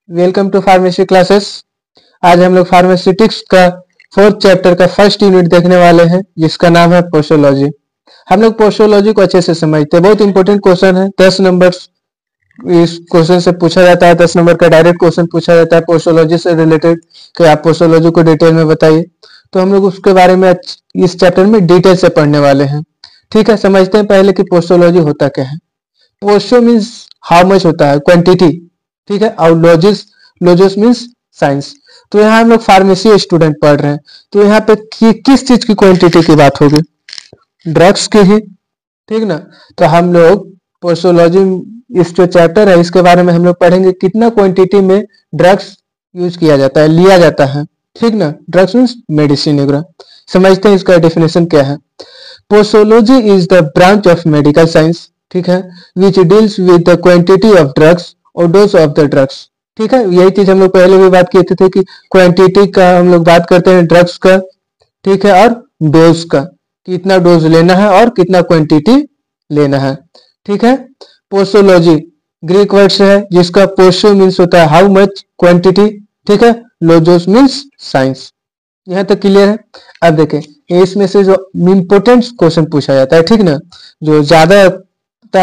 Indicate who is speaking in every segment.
Speaker 1: Welcome to pharmacy classes. आज हम लोग फार्मास्यूटिक्स का फोर्थ चैप्टर का फर्स्ट यूनिट देखने वाले हैं जिसका नाम है पोस्टोलॉजी। हम लोग पोस्टोलॉजी को अच्छे से समझते हैं। बहुत इंपॉर्टेंट क्वेश्चन है। 10 नंबर इस क्वेश्चन से पूछा जाता है। 10 नंबर का डायरेक्ट क्वेश्चन पूछा जाता है पोस्टोलॉजी से रिलेटेड कि आप पोस्टोलॉजी को डिटेल में बताइए। तो हम लोग उसके बारे में इस चैप्टर में डिटेल से पढ़ने वाले हैं। ठीक है, समझते हैं पहले कि पोस्टोलॉजी होता क्या है। पोस्टो मीन्स हाउ मच होता है, क्वांटिटी। ठीक है, और लॉजिस मीन्स साइंस। तो यहाँ हम लोग फार्मेसी स्टूडेंट पढ़ रहे हैं, तो यहाँ पे किस चीज की क्वांटिटी की बात होगी? ड्रग्स की ही। ठीक ना। तो हम लोग पोस्टोलॉजी इस जो चैप्टर है इसके बारे में हम लोग पढ़ेंगे कितना क्वांटिटी में ड्रग्स यूज किया जाता है, लिया जाता है। ठीक ना। ड्रग्स मीन्स मेडिसिन वगैरह। समझते हैं इसका डेफिनेशन क्या है। Posology is the branch of medical science, ठीक है, which deals with the quantity of drugs और डोज ऑफ द ड्रग्स। ठीक है, यही चीज हम लोग पहले भी बात किए थे कि क्वांटिटी का हम लोग बात करते हैं ड्रग्स का, ठीक है, और डोज का, कितना डोज लेना है और कितना क्वांटिटी लेना है। ठीक है। पोस्टोलॉजी ग्रीक वर्ड से है जिसका पोस्टो मीन्स होता है हाउ मच, क्वांटिटी। ठीक है, लोजोस मीन्स साइंस। यहाँ तक क्लियर है। अब देखें इसमें से जो इम्पोर्टेंट क्वेश्चन पूछा जाता है, ठीक ना, जो ज्यादा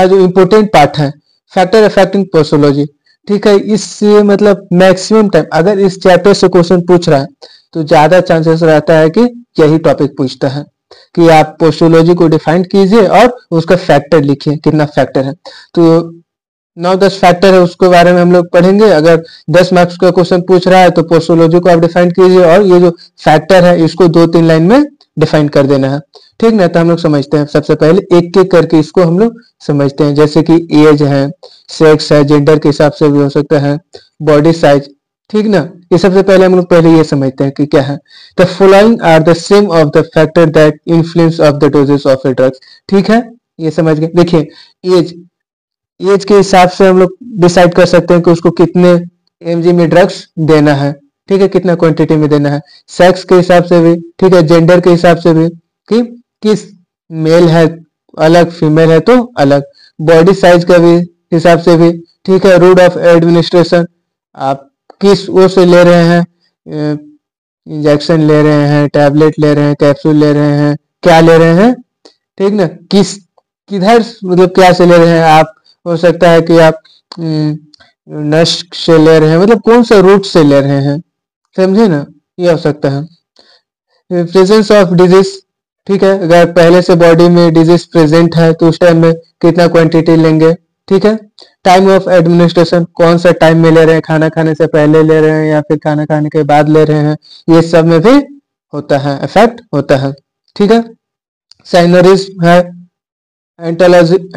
Speaker 1: जो इम्पोर्टेंट पार्ट है, फैक्टर अफेक्टिंग पोस्टोलॉजी। ठीक है, इससे मतलब मैक्सिमम टाइम अगर इस चैप्टर से क्वेश्चन पूछ रहा है तो ज्यादा चांसेस रहता है कि यही टॉपिक पूछता है कि आप पोस्टोलॉजी को डिफाइन कीजिए और उसका फैक्टर लिखिए, कितना फैक्टर है। तो 9-10 फैक्टर है, उसके बारे में हम लोग पढ़ेंगे। अगर 10 मार्क्स का क्वेश्चन पूछ रहा है तो पोस्टोलॉजी को आप डिफाइन कीजिए और ये जो फैक्टर है इसको 2-3 लाइन में डिफाइन कर देना है। ठीक ना। तो हम लोग समझते हैं सबसे पहले एक एक करके इसको हम लोग समझते हैं। जैसे कि एज है, सेक्स है, जेंडर के हिसाब से भी हो सकता है, बॉडी साइज। ठीक ना। ये सबसे पहले हम लोग पहले ये समझते हैं कि क्या है। The following are the some of the factor that influence of the doses of a drugs. ठीक है, ये समझ गए। देखिए एज के हिसाब से हम लोग डिसाइड कर सकते हैं कि उसको कितने mg में ड्रग्स देना है। ठीक है, कितना क्वांटिटी में देना है। सेक्स के हिसाब से भी, ठीक है, जेंडर के हिसाब से भी कि किस मेल है अलग, फीमेल है तो अलग, बॉडी साइज का भी हिसाब से भी। ठीक है, रूट ऑफ एडमिनिस्ट्रेशन, आप किस वो से ले रहे हैं, इंजेक्शन ले रहे हैं, टैबलेट ले रहे हैं, कैप्सूल ले रहे हैं, क्या ले रहे हैं। ठीक ना, किधर मतलब क्या से ले रहे हैं आप। हो सकता है कि आप नष्ट से ले रहे हैं, मतलब कौन सा रूट से ले रहे हैं, समझे ना, ये हो सकता है। प्रेजेंस ऑफ डिजीज, ठीक है, अगर पहले से बॉडी में डिजीज प्रेजेंट है तो उस टाइम में कितना क्वांटिटी लेंगे। ठीक है। टाइम ऑफ एडमिनिस्ट्रेशन, कौन सा टाइम में ले रहे हैं, खाना खाने से पहले ले रहे हैं या फिर खाना खाने के बाद ले रहे हैं, ये सब में भी होता है, इफेक्ट होता है। ठीक है। साइनोरिज्म है,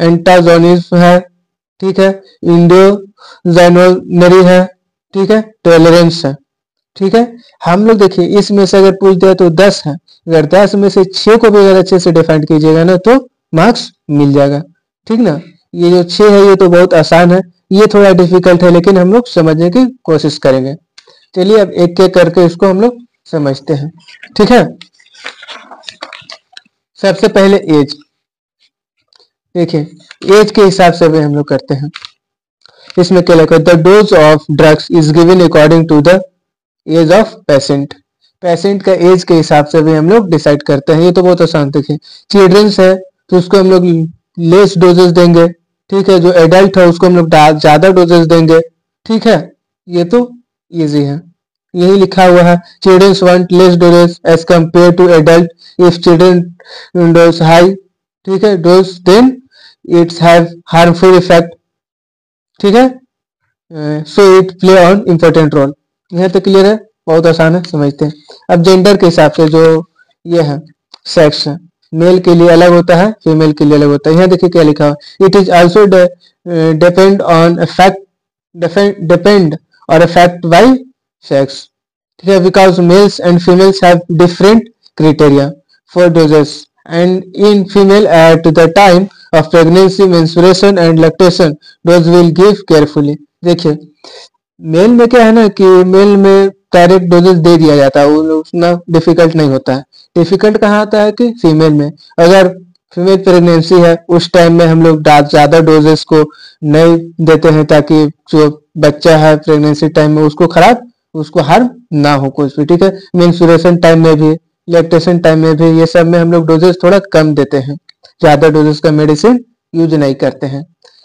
Speaker 1: एंटाजोनिज्म है, ठीक है, इंडोजाइनोनरी है, ठीक है, टॉलरेंस है। ठीक है। हम लोग देखिए इसमें से अगर पूछ दिया तो 10 है, अगर 10 में से 6 को भी अगर अच्छे से डिफाइन कीजिएगा ना तो मार्क्स मिल जाएगा। ठीक ना। ये जो 6 है ये तो बहुत आसान है, ये थोड़ा डिफिकल्ट है लेकिन हम लोग समझने की कोशिश करेंगे। चलिए अब एक एक करके इसको हम लोग समझते हैं। ठीक है। सबसे पहले एज। देखिए एज के हिसाब से भी हम लोग करते हैं। इसमें क्या लिखा है, the dose of drugs is given according to the age of patient. Patient का एज के हिसाब से भी हम लोग डिसाइड करते हैं। ये तो बहुत आसान। देखिए चिल्ड्रंस है तो उसको हम लोग लेस डोजेस देंगे। ठीक है। जो एडल्ट है उसको हम लोग ज्यादा डोजेस देंगे। ठीक है, ये तो इजी है, यही लिखा हुआ है। Childrens want less doses as compare to adult if children dose high, ठीक है, dose then it's have harmful effect. ठीक है, so it play on important role. यहाँ तक क्लियर है, बहुत आसान है, समझते हैं। अब जेंडर के हिसाब से जो ये है सेक्स है, मेल के लिए अलग होता है, फीमेल के लिए अलग होता है। यहाँ देखिए क्या लिखा है, it is also depend on effect, depend और इफेक्ट बाय सेक्स। ठीक है, because mails and females have different criteria for doses and in female at the time of pregnancy, menstruation and lactation dose will give carefully। देखिए mail में क्या है ना कि mail में डायरेक्ट डोजेस दे दिया जाता है, वो उतना डिफिकल्ट नहीं होता है। डिफिकल्ट कहाँ आता है कि फीमेल में। अगर फीमेल प्रेगनेंसी है उस टाइम में हम लोग ज्यादा डोजेस को नहीं देते हैं ताकि जो बच्चा है प्रेगनेंसी टाइम में उसको हार्म ना हो कुछ भी, ठीक है। मेंस्ट्रुएशन टाइम में भी, लैक्टेशन टाइम में भी, ये सब में हम लोग डोजेस थोड़ा कम देते हैं, ज्यादा डोजेस का मेडिसिन यूज नहीं करते हैं,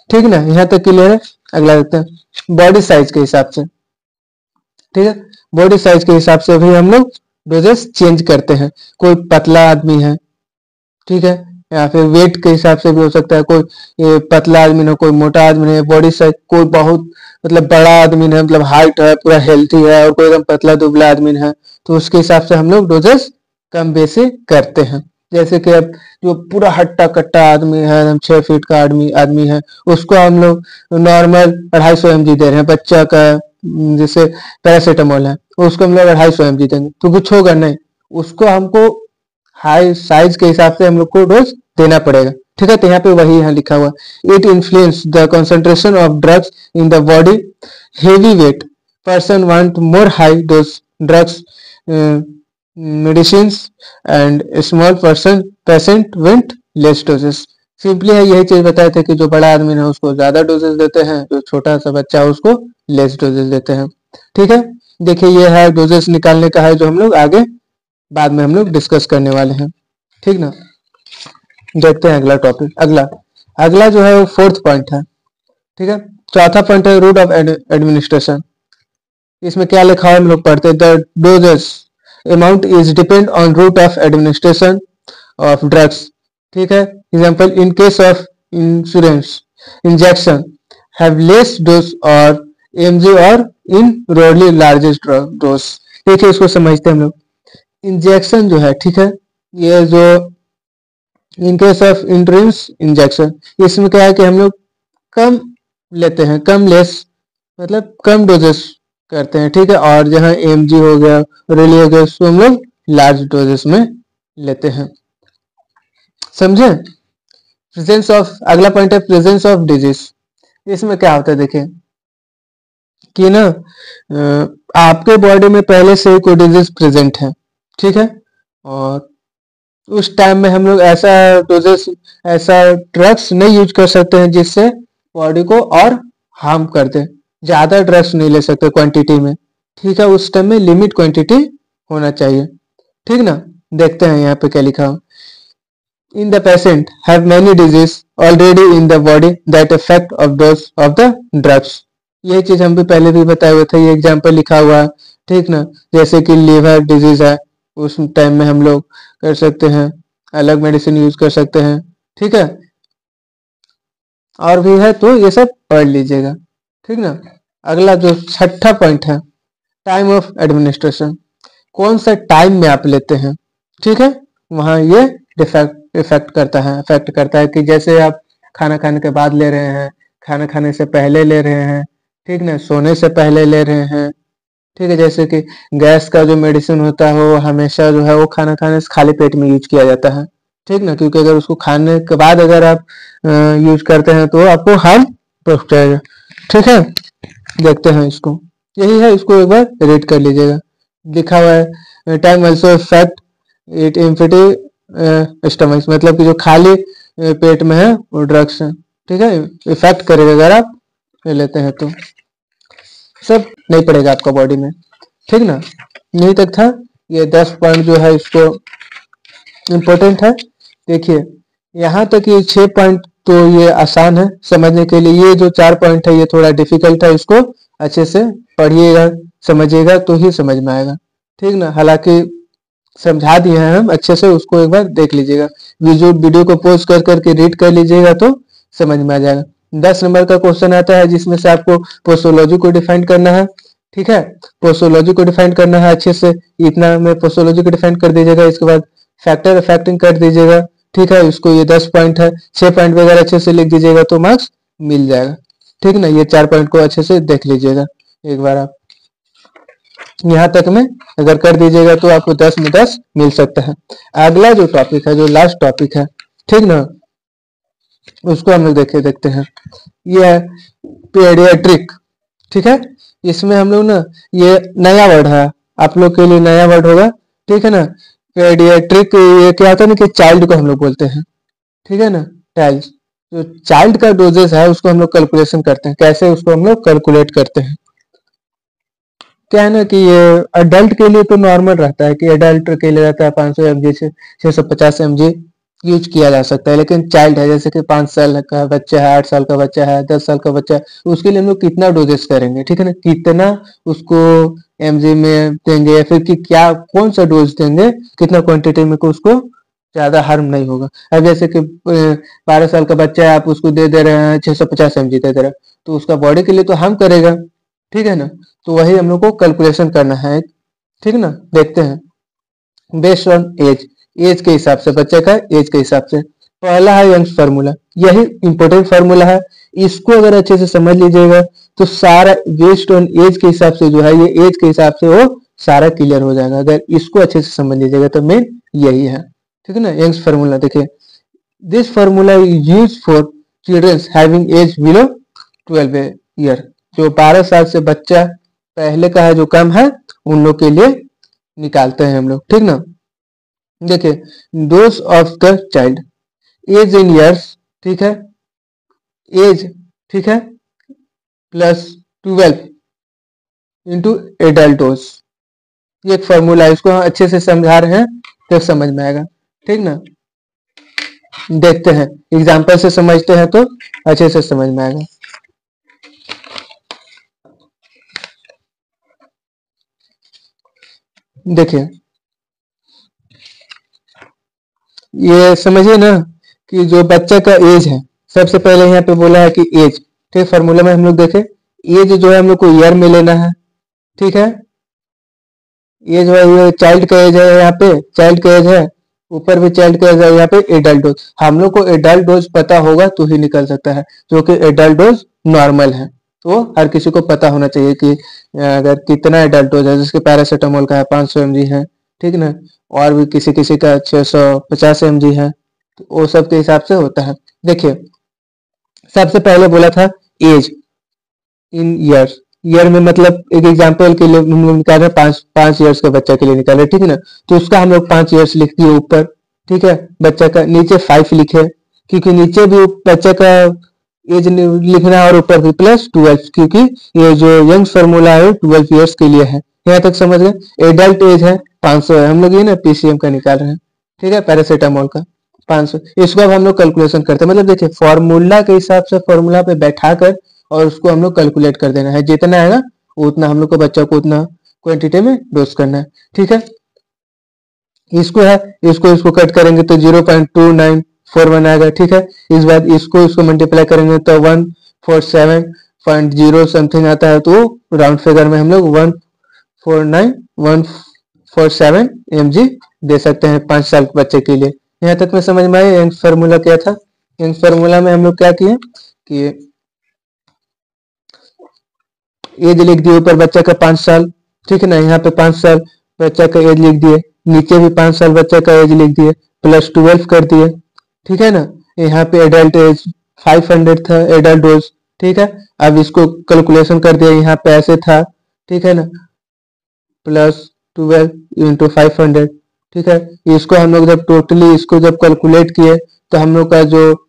Speaker 1: ठीक ना। यहाँ तक क्लियर है। अगला देखते हैं बॉडी साइज के हिसाब से, ठीक है। बॉडी साइज के हिसाब से भी हम लोग डोजेस चेंज करते हैं। कोई पतला आदमी है, ठीक है, या फिर वेट के हिसाब से भी हो सकता है, कोई ये पतला आदमी है, कोई मोटा आदमी है, बॉडी साइज कोई बहुत मतलब बड़ा आदमी है, मतलब हाइट है, पूरा हेल्थी है, और कोई एकदम पतला दुबला आदमी है, तो उसके हिसाब से हम लोग डोजेस कम बेसी करते हैं। जैसे कि अब जो पूरा हट्टा कट्टा आदमी है, एकदम 6 फीट का आदमी आदमी है, उसको हम लोग नॉर्मल 250 mg दे रहे हैं। बच्चा का जैसे पैरासीटामोल है, उसको हम लोग 250 mg देंगे तो कुछ होगा नहीं, उसको हमको हाई साइज के हिसाब से हम लोग को डोज देना पड़ेगा, ठीक है। तो यहाँ पे वही यहाँ लिखा हुआ, it influence the concentration of drugs in the body, heavy weight person want more high dose drugs medicine and small person patient went less doses. Simply है यही चीज बताए थे कि जो बड़ा आदमी है उसको ज्यादा डोजेस देते हैं, जो छोटा सा बच्चा है उसको लेस डोजेस देते हैं, ठीक है। देखिए ये है डोजेस निकालने का है, जो हम लोग आगे बाद में हम लोग डिस्कस करने वाले हैं, ठीक ना। देखते हैं अगला टॉपिक। अगला जो है वो 4th पॉइंट है, ठीक है। चौथा पॉइंट है रूट ऑफ एडमिनिस्ट्रेशन। इसमें क्या लिखा है हम लोग पढ़ते हैं, the doses amount is depend on route of administration of drugs, ठीक है। Example in case of insurance injection have less dose और एमजी और इन रोडली लार्जेस्ट डोज। देखिए इसको समझते हैं हम लोग। इंजेक्शन जो है, ठीक है, ये जो इन केस ऑफ इंट्रेंस इंजेक्शन, इसमें क्या है कि हम लोग कम लेते हैं, कम लेस मतलब कम डोजेस करते हैं, ठीक है। और जहाँ एमजी हो गया, रेली हो गया, उसको हम लोग लार्ज डोजेस में लेते हैं, समझे। प्रेजेंस ऑफ, अगला पॉइंट है प्रेजेंस ऑफ डिजीज। इसमें क्या होता है देखिए कि ना आपके बॉडी में पहले से ही कोई डिजीज प्रेजेंट है, ठीक है, और उस टाइम में हम लोग ऐसा डोजेस, ऐसा ड्रग्स नहीं यूज कर सकते हैं जिससे बॉडी को और हार्म कर दे। ज्यादा ड्रग्स नहीं ले सकते क्वांटिटी में, ठीक है। उस टाइम में लिमिट क्वांटिटी होना चाहिए, ठीक ना। देखते हैं यहाँ पे क्या लिखा हो, in the patient have many disease already in the body that effect of dose of the drugs. ये चीज हम भी पहले भी बताए हुए थे, ये एग्जाम्पल लिखा हुआ है, ठीक ना। जैसे कि लीवर डिजीज है, उस टाइम में हम लोग कर सकते हैं, अलग मेडिसिन यूज कर सकते हैं, ठीक है। और भी है तो ये सब पढ़ लीजिएगा, ठीक ना। अगला जो 6ठा पॉइंट है, टाइम ऑफ एडमिनिस्ट्रेशन। कौन सा टाइम में आप लेते हैं, ठीक है, वहां ये इफेक्ट करता है कि जैसे आप खाना खाने के बाद ले रहे हैं, खाना खाने से पहले ले रहे हैं, ठीक ना, सोने से पहले ले रहे हैं, ठीक है। जैसे कि गैस का जो मेडिसिन होता है वो हमेशा जो है वो खाना खाने से खाली पेट में यूज किया जाता है, ठीक ना, क्योंकि अगर उसको खाने के बाद अगर आप यूज करते हैं तो आपको हार्म पहुंचाएगा, ठीक है। देखते हैं इसको, यही है, इसको एक बार रीड कर लीजिएगा। लिखा हुआ है time also effect it empty stomach, मतलब कि जो खाली पेट में है वो ड्रग्स है, ठीक है, इफेक्ट करेगा अगर आप ले लेते हैं तो। सब नहीं पड़ेगा आपका बॉडी में, ठीक ना। यही तक था। ये 10 पॉइंट जो है इसको इम्पोर्टेंट है। देखिए यहाँ तक ये 6 पॉइंट तो ये आसान है समझने के लिए, ये जो 4 पॉइंट है ये थोड़ा डिफिकल्ट है, इसको अच्छे से पढ़िएगा समझिएगा तो ही समझ में आएगा, ठीक ना। हालांकि समझा दिए हैं हम अच्छे से, उसको एक बार देख लीजिएगा, वीडियो को पॉज कर करके रीड कर लीजिएगा तो समझ में आ जाएगा। 10 नंबर का क्वेश्चन आता है जिसमें से आपको पोस्टोलॉजी को डिफाइन करना है, ठीक है। पोस्टोलॉजी को डिफाइन करना है अच्छे से, इतना में पोस्टोलॉजी को डिफाइन कर दीजिएगा। इसके बाद फैक्टर इफेक्टिंग कर दीजिएगा, ठीक है। इसको ये 10 पॉइंट है, 6 पॉइंट वगैरह अच्छे से लिख दीजिएगा तो मार्क्स मिल जाएगा, ठीक ना। ये 4 पॉइंट को अच्छे से देख लीजिएगा एक बार आप, यहाँ तक में अगर कर दीजिएगा तो आपको 10 में 10 मिल सकता है। अगला जो टॉपिक है, जो लास्ट टॉपिक है, ठीक ना, उसको हम लोग देखते हैं। ये है पीडियाट्रिक, ठीक है। इसमें हम लोग ना, ये नया वर्ड है आप लोग के लिए, नया वर्ड होगा, ठीक है ना। पीडियाट्रिक ये क्या होता है ना कि चाइल्ड को हम लोग बोलते हैं, ठीक है ना, चाइल्ड। जो चाइल्ड का डोजेस है उसको हम लोग कैलकुलेशन करते हैं। कैसे उसको हम लोग कैलकुलेट करते हैं, क्या है ना कि ये अडल्ट के लिए तो नॉर्मल रहता है कि अडल्ट के लिए रहता है 500 mg से 650 mg यूज किया जा सकता है। लेकिन चाइल्ड है, जैसे कि 5 साल का बच्चा है, 8 साल का बच्चा है, 10 साल का बच्चा है, उसके लिए हम लोग कितना डोजेस करेंगे, ठीक है ना, कितना उसको mg में देंगे या फिर कि क्या कौन सा डोज देंगे, कितना क्वांटिटी में को उसको ज्यादा हार्म नहीं होगा। अब जैसे कि 12 साल का बच्चा है, आप उसको दे दे रहे हैं 650 mg दे दे रहे हैं, तो उसका बॉडी के लिए तो हार्म करेगा, ठीक है ना। तो वही हम लोग को कैलकुलेशन करना है, ठीक ना। देखते हैं बेस्ड ऑन एज, एज के हिसाब से, बच्चे का एज के हिसाब से। पहला है यंग्स फार्मूला, यही इंपॉर्टेंट फार्मूला है। इसको अगर अच्छे से समझ लीजिएगा तो सारा बेस्ड ऑन एज के हिसाब से जो है, ये एज के हिसाब से वो सारा क्लियर हो जाएगा। अगर इसको अच्छे से समझ लीजिएगा तो मेन यही है, ठीक है ना। यंग्स फार्मूला देखिए, this formula is use for childrens having age below 12 year. जो 12 साल से बच्चा पहले का है, जो कम है, उन लोग के लिए निकालते हैं हम लोग, ठीक ना। देखिए, dose of the child, age in years, ठीक है, एज, ठीक है, प्लस 12 इंटू एडल्ट डोज। ये एक फॉर्मूला है, इसको हम अच्छे से समझा रहे हैं तो समझ में आएगा, ठीक ना। देखते हैं एग्जाम्पल से समझते हैं तो अच्छे से समझ में आएगा। देखिए, ये समझिए ना कि जो बच्चे का एज है, सबसे पहले यहाँ पे बोला है कि एज, ठीक, फॉर्मूला में हम लोग देखें, एज जो है हम लोग को ईयर में लेना है, ठीक है। एज है, चाइल्ड का एज है, यहाँ पे चाइल्ड का एज है, ऊपर भी चाइल्ड का एज है, यहाँ पे एडल्ट डोज। हम लोग को एडल्ट डोज पता होगा तो ही निकल सकता है, जो कि एडल्ट डोज नॉर्मल है। तो हर किसी को पता होना चाहिए कि अगर कितना एडल्ट डोज है, जिसके पैरासीटामोल का है 500 mg है, ठीक ना, और भी किसी किसी का 650 mg है, तो वो सब के हिसाब से होता है। देखिए, सबसे पहले बोला था एज इन ईयर्स, ईयर में मतलब एक एग्जांपल के लिए हम लोग निकाल रहे हैं, 5 ईयर्स का बच्चा के लिए निकाल रहे हैं, ठीक है ना। तो उसका हम लोग 5 ईयर्स लिख दिए ऊपर, ठीक है। बच्चा का नीचे 5 लिखे, क्योंकि नीचे भी बच्चे का एज लिखना है और ऊपर भी प्लस 12, क्योंकि ये जो यंग फार्मूला है 12 ईयर्स के लिए है। यहाँ तक समझ गए। एडल्ट एज है 500 है, हम लोग ये ना पीसीएम का निकाल रहे हैं, ठीक है, पैरासीटामोल का 500। इसको अब हम लोग कैलकुलेशन करते हैं, मतलब देखिए फॉर्मूला के हिसाब से फॉर्मूला पे बैठा कर और उसको हम लोग कैलकुलेट कर देना है, जितना आएगा उतना हम लोग को बच्चा को उतना क्वांटिटी में डोज करना है, ठीक है। इसको है, इसको कट करेंगे तो 0.2941 आएगा, ठीक है। इस बार इसको मल्टीप्लाई करेंगे तो 147.0 समथिंग आता है, तो राउंड फिगर में हम लोग 149,147 mg दे सकते हैं 5 साल के बच्चे के लिए। यहाँ तक में समझ में आया। फार्मूला क्या था, इन फार्मूला में हम लोग क्या किए कि एज लिख दिए ऊपर बच्चा का 5 साल, ठीक है ना, यहाँ पे 5 साल बच्चा का एज लिख दिए, नीचे भी 5 साल बच्चा का एज लिख दिए, प्लस 12 कर दिए, ठीक है ना। यहाँ पे एडल्ट एज 500 था, एडल्ट डोज, ठीक है। अब इसको कैलकुलेशन कर दिया, यहाँ पे ऐसे था, ठीक है ना, प्लस 12 इंटू 500, ठीक है। इसको हम लोग जब टोटली इसको जब कैलकुलेट किए तो हम लोग का जो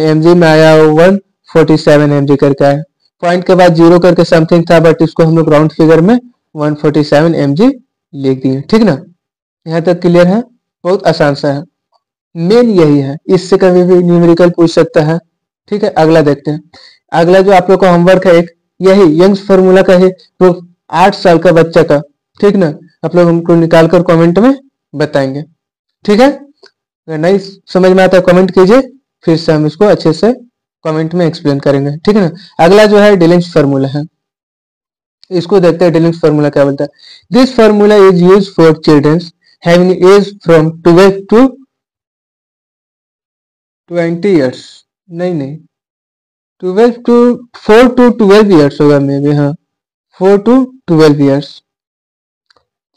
Speaker 1: mg में आया 147 mg करके आया। पॉइंट के बाद जीरो करके समथिंग था, बट इसको हम लोग राउंड फिगर में 147 mg लिख दिए, ठीक ना। यहाँ तक क्लियर है, बहुत आसान सा है, मेन यही है। इससे कभी भी न्यूमेरिकल पूछ सकता है, ठीक है। अगला देखते हैं, अगला जो आप लोग का होमवर्क है एक यही यंग्स फार्मूला का है, तो 8 साल का बच्चा का, ठीक ना, आप लोग हमको निकाल कर कॉमेंट में बताएंगे, ठीक है। अगर नहीं समझ में आता कमेंट कीजिए, फिर से हम इसको अच्छे से कमेंट में एक्सप्लेन करेंगे, ठीक है ना। अगला जो है डिलिंग्स फार्मूला है, इसको देखते हैं डिलिंग्स फार्मूला क्या बोलता है। This formula is use for children having age from 12 to 20 years, नहीं 12 टू 4 टू 12 ईयर्स होगा मे बी, हाँ 4 टू 12 ईयर्स,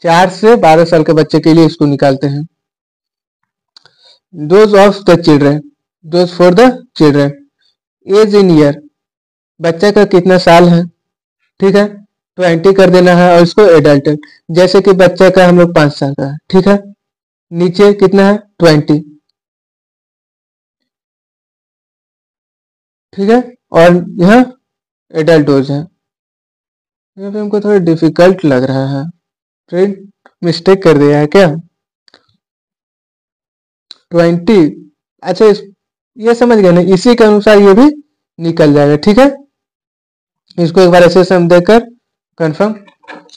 Speaker 1: 4 से 12 साल के बच्चे के लिए इसको निकालते हैं। Dose of the children, dose for the children, age in year, बच्चे का कितना साल है, ठीक है, 20 कर देना है, और इसको एडल्ट, जैसे कि बच्चे का हम लोग 5 साल का है, ठीक है, नीचे कितना है 20, ठीक है। और यहाँ एडल्ट डोज है। यहाँ पे हमको थोड़ा डिफिकल्ट लग रहा है, फ्रेंड मिस्टेक कर दिया है क्या? 20। अच्छा ये समझ गए ना, इसी के अनुसार ये भी निकल जाएगा। ठीक है, इसको एक बार ऐसे से हम देखकर कंफर्म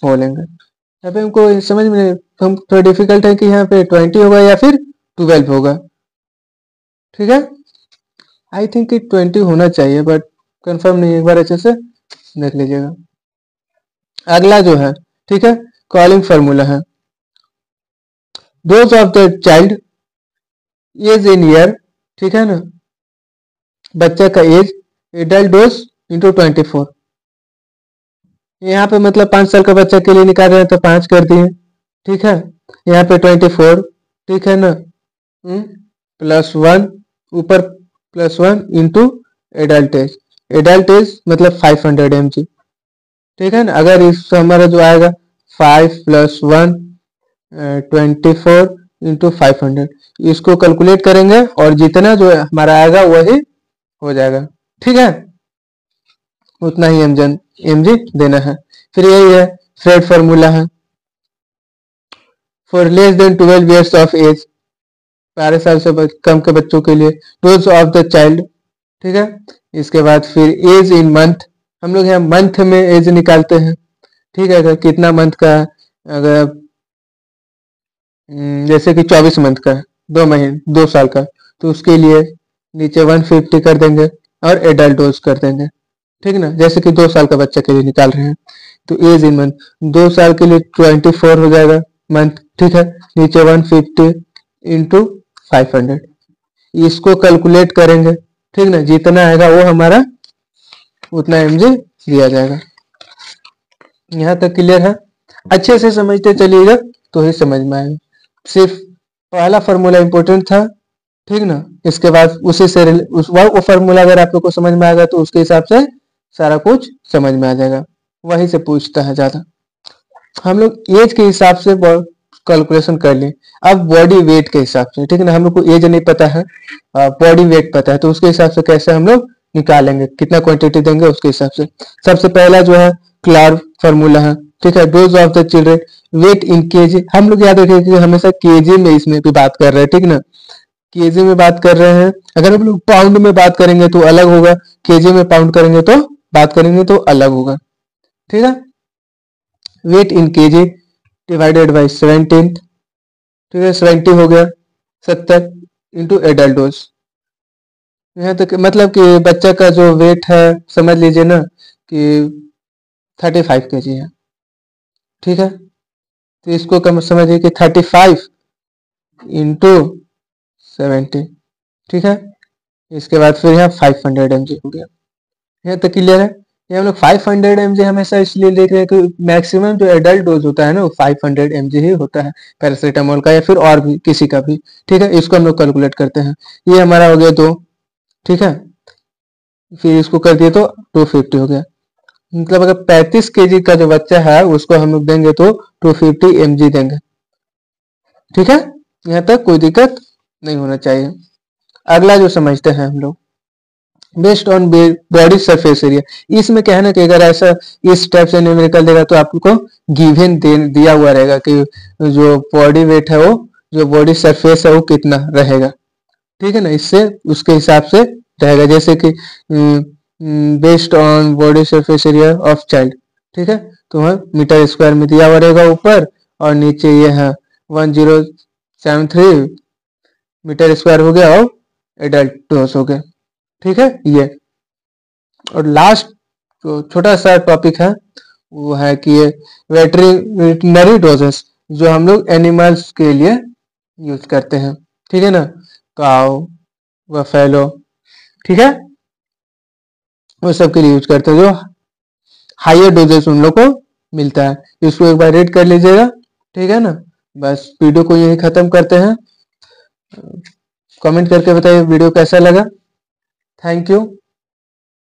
Speaker 1: हो लेंगे। यहाँ पे हमको समझ में हम थोड़ा डिफिकल्ट है कि यहाँ पे 20 होगा या फिर 12 होगा। ठीक है, आई थिंक कि 20 होना चाहिए, बट कंफर्म नहीं, एक बार अच्छे से देख लीजिएगा। अगला जो है, ठीक है, कॉलिंग फार्मूला है। Dose of the child age in year, ठीक है ना, बच्चे का एज, एडल्ट डोज इंटू 24। यहाँ पे मतलब 5 साल का बच्चा के लिए निकाल रहे हैं तो 5 कर दिए। ठीक है, यहाँ पे 24, ठीक है ना, +1 ऊपर +1 into adult age. Adult age मतलब 500 mg। ठीक है ना, अगर इस हमारा जो आएगा 5 + 1 24 इंटू 500, इसको कैलकुलेट करेंगे और जितना जो हमारा आएगा वही हो जाएगा। ठीक है, उतना ही mg देना है। फिर यही है फ्रेड फार्मूला है, for less than 12 years of age, 12 साल से कम के बच्चों के लिए, डोज ऑफ द चाइल्ड। ठीक है, इसके बाद फिर एज इन मंथ, हम लोग यहाँ मंथ में एज निकालते हैं। ठीक है, अगर कितना मंथ का है, अगर जैसे कि 24 मंथ का है, 2 महीने 2 साल का, तो उसके लिए नीचे 150 कर देंगे और एडल्ट डोज कर देंगे। ठीक ना, जैसे कि 2 साल का बच्चा के लिए निकाल रहे हैं तो एज इन मंथ 2 साल के लिए 24 हो जाएगा मंथ। ठीक है, नीचे 150 इंटू 500, इसको कैलकुलेट करेंगे। ठीक ना, जितना आएगा वो हमारा उतना mg दिया जाएगा। यहाँ तक क्लियर है? अच्छे से समझते चलिएगा तो ही समझ में आएगा। सिर्फ पहला फार्मूला इंपॉर्टेंट था। ठीक ना, इसके बाद उसी से वो फार्मूला अगर आप लोग को समझ में आएगा तो उसके हिसाब से सारा कुछ समझ में आ जाएगा। वहीं से पूछता है ज्यादा। हम लोग एज के हिसाब से कैलकुलेशन कर लें। अब बॉडी वेट के हिसाब से, ठीक है ना, हम लोग को एज नहीं पता है, बॉडी वेट पता है, तो उसके हिसाब से कैसे हम लोग निकालेंगे, कितना क्वांटिटी देंगे उसके हिसाब से। सबसे पहला जो है क्लार्क फार्मूला है। ठीक है, dose of the children weight in KG, हम लोग याद रखें कि हमेशा केजी में इसमें भी बात कर रहे हैं। ठीक ना, केजी में बात कर रहे हैं। अगर हम लोग पाउंड में बात करेंगे तो अलग होगा, केजी में पाउंड करेंगे तो बात करेंगे तो अलग होगा। ठीक है, weight in KG divided by 17, ठीक है, 70 हो गया 70 इंटू एडल्ट डोज। यहाँ तक मतलब कि बच्चा का जो वेट है समझ लीजिए ना कि 35 kg है। ठीक है, तो इसको कम समझिए कि 35 इंटू 70। ठीक है, इसके बाद फिर यहाँ 500 mg हो गया। यहाँ तक क्लियर है? ये हम लोग 500 mg हमेशा इसलिए लिख रहे हैं कि मैक्सिमम जो एडल्ट डोज होता है ना वो 500 mg ही होता है पैरासीटामोल का या फिर और भी किसी का भी। ठीक है, इसको हम लोग कैलकुलेट करते हैं। ये हमारा हो गया 2। ठीक है, फिर इसको कर दिए तो 250 हो गया। मतलब अगर 35 kg का जो बच्चा है उसको हम लोग देंगे तो 250 mg देंगे। ठीक है, यहाँ तक कोई दिक्कत नहीं होना चाहिए। अगला जो समझते हैं हम लोग, based on body surface area. इसमें क्या है ना कि अगर ऐसा इस टाइप से न्यूमेरिकल देगा तो आपको गिवन दिया हुआ रहेगा कि जो बॉडी वेट है वो, जो बॉडी सरफेस है वो कितना रहेगा। ठीक है ना, इससे उसके हिसाब से रहेगा। जैसे कि based on body surface area of child. ठीक है, तो वह मीटर स्क्वायर में दिया हुआ रहेगा ऊपर, और नीचे ये है 1073 मीटर स्क्वायर हो गया और एडल्ट डोज हो गया। ठीक है, ये और लास्ट जो छोटा सा टॉपिक है वो है कि ये वेटरिनरी डोजेस जो हम लोग एनिमल्स के लिए यूज करते हैं। ठीक है ना, काउ, बफेलो, ठीक है, वो सब के लिए यूज करते हैं, जो हायर डोजेस उन लोग को मिलता है। इसको एक बार रीड कर लीजिएगा। ठीक है ना, बस वीडियो को यही खत्म करते हैं। कमेंट करके बताइए वीडियो कैसा लगा। Thank you.